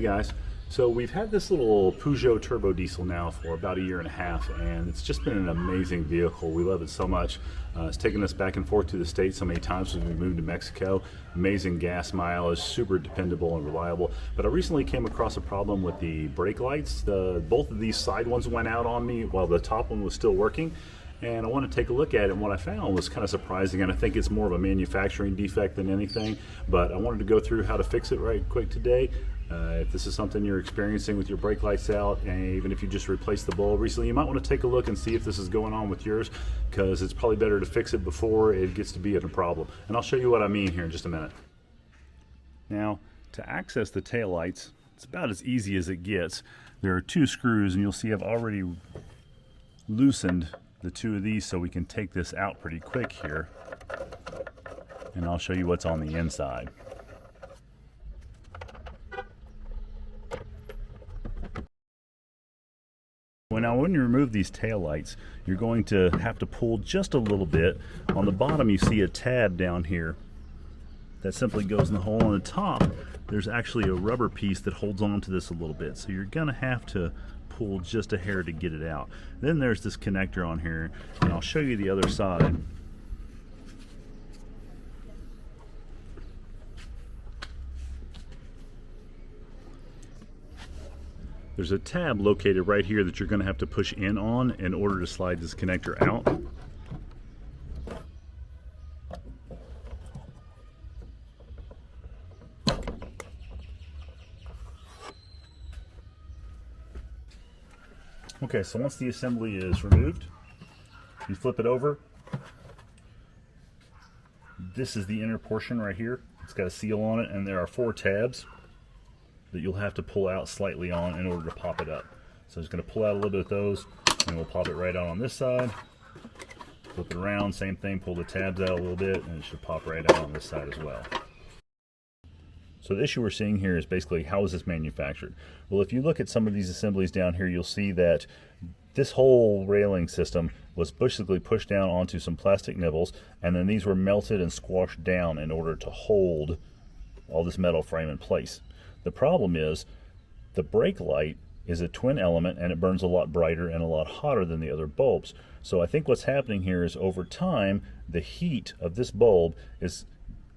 guys, so we've had this little Peugeot turbo diesel now for about a year and a half, and it's just been an amazing vehicle. We love it so much. It's taken us back and forth to the States so many times when we moved to Mexico. Amazing gas mileage, super dependable and reliable. But I recently came across a problem with the brake lights. Both of these side ones went out on me while the top one was still working. And I want to take a look at it, and what I found was kind of surprising, and I think it's more of a manufacturing defect than anything, but I wanted to go through how to fix it right quick today. If this is something you're experiencing with your brake lights out, and even if you just replaced the bulb recently, you might want to take a look and see if this is going on with yours, because it's probably better to fix it before it gets to be a problem. And I'll show you what I mean here in just a minute. Now, to access the taillights, it's about as easy as it gets. There are two screws, and you'll see I've already loosened the two of these so we can take this out pretty quick here, and I'll show you what's on the inside. Well, now when you remove these taillights, you're going to have to pull just a little bit. On the bottom you see a tab down here that simply goes in the hole. On the top there's actually a rubber piece that holds on to this a little bit, so you're gonna have to pull just a hair to get it out. Then there's this connector on here, and I'll show you the other side. There's a tab located right here that you're going to have to push in on in order to slide this connector out. Okay, so once the assembly is removed, you flip it over. This is the inner portion right here. It's got a seal on it, and there are 4 tabs that you'll have to pull out slightly on in order to pop it up. So I'm just going to pull out a little bit of those, and we'll pop it right out on this side. Flip it around, same thing, pull the tabs out a little bit, and it should pop right out on this side as well. So the issue we're seeing here is basically, how is this manufactured? Well, if you look at some of these assemblies down here, you'll see that this whole railing system was basically pushed down onto some plastic nibbles, and then these were melted and squashed down in order to hold all this metal frame in place. The problem is the brake light is a twin element, and it burns a lot brighter and a lot hotter than the other bulbs. So I think what's happening here is, over time, the heat of this bulb is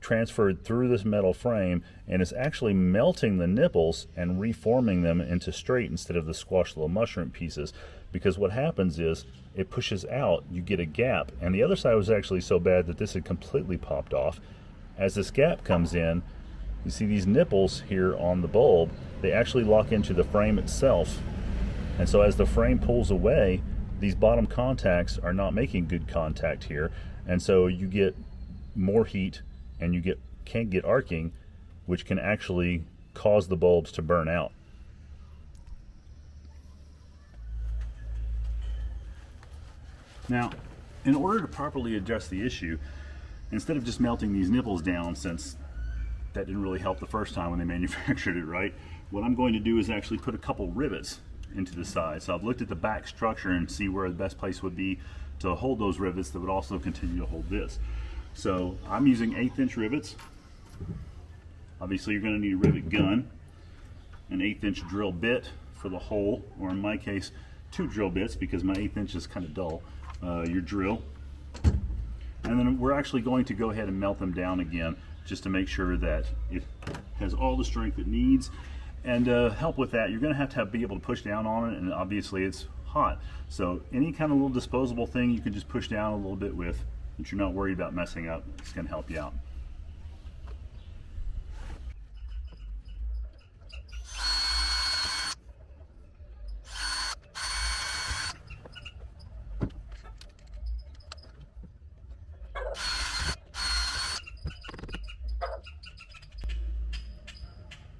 transferred through this metal frame and is actually melting the nipples and reforming them into straight instead of the squashed little mushroom pieces. Because what happens is it pushes out, you get a gap, and the other side was actually so bad that this had completely popped off. As this gap comes in, you see these nipples here on the bulb, they actually lock into the frame itself, and so as the frame pulls away, these bottom contacts are not making good contact here, and so you get more heat, and you can't get arcing, which can actually cause the bulbs to burn out. Now, in order to properly address the issue, instead of just melting these nipples down, since that didn't really help the first time when they manufactured it, right? What I'm going to do is actually put a couple rivets into the side. So I've looked at the back structure and see where the best place would be to hold those rivets that would also continue to hold this. So I'm using 1/8 inch rivets. Obviously you're going to need a rivet gun, an 1/8 inch drill bit for the hole, or in my case 2 drill bits because my 1/8 inch is kind of dull, your drill. And then we're actually going to go ahead and melt them down again, just to make sure that it has all the strength it needs. And to help with that, you're going to have be able to push down on it, and obviously it's hot. So any kind of little disposable thing you can just push down a little bit with, that you're not worried about messing up, it's going to help you out.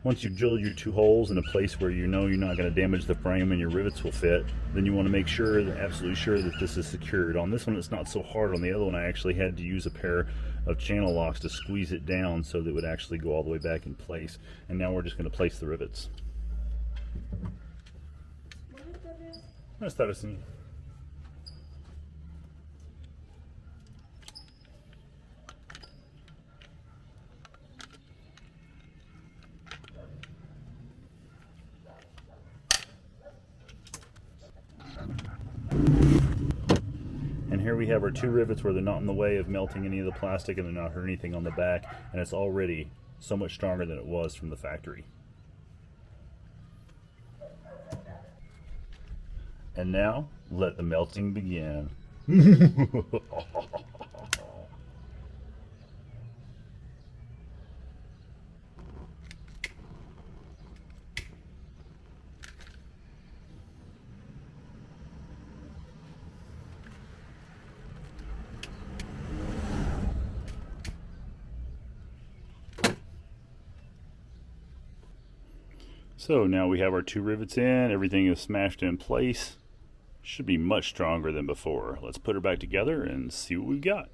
Once you've drilled your 2 holes in a place where you know you're not going to damage the frame and your rivets will fit, then you want to make sure, absolutely sure, that this is secured. On this one it's not so hard. On the other one I actually had to use a pair of channel locks to squeeze it down so that it would actually go all the way back in place. And now we're just going to place the rivets. Buenas tardes, señor. here we have our 2 rivets where they're not in the way of melting any of the plastic and they're not hurting anything on the back, and it's already so much stronger than it was from the factory. And now, let the melting begin. So now we have our 2 rivets in, everything is smashed in place. Should be much stronger than before. Let's put her back together and see what we've got.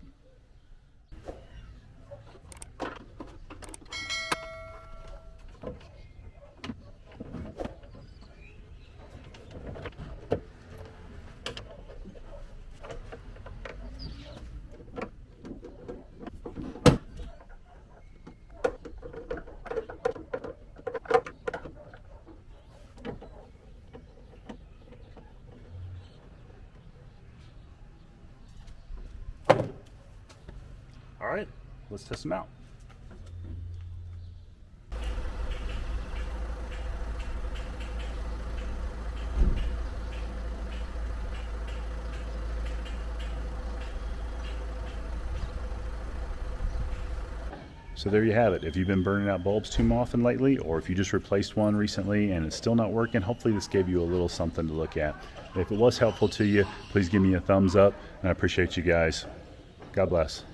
All right, let's test them out. So there you have it. If you've been burning out bulbs too often lately, or if you just replaced one recently and it's still not working, hopefully this gave you a little something to look at. If it was helpful to you, please give me a thumbs up, and I appreciate you guys. God bless.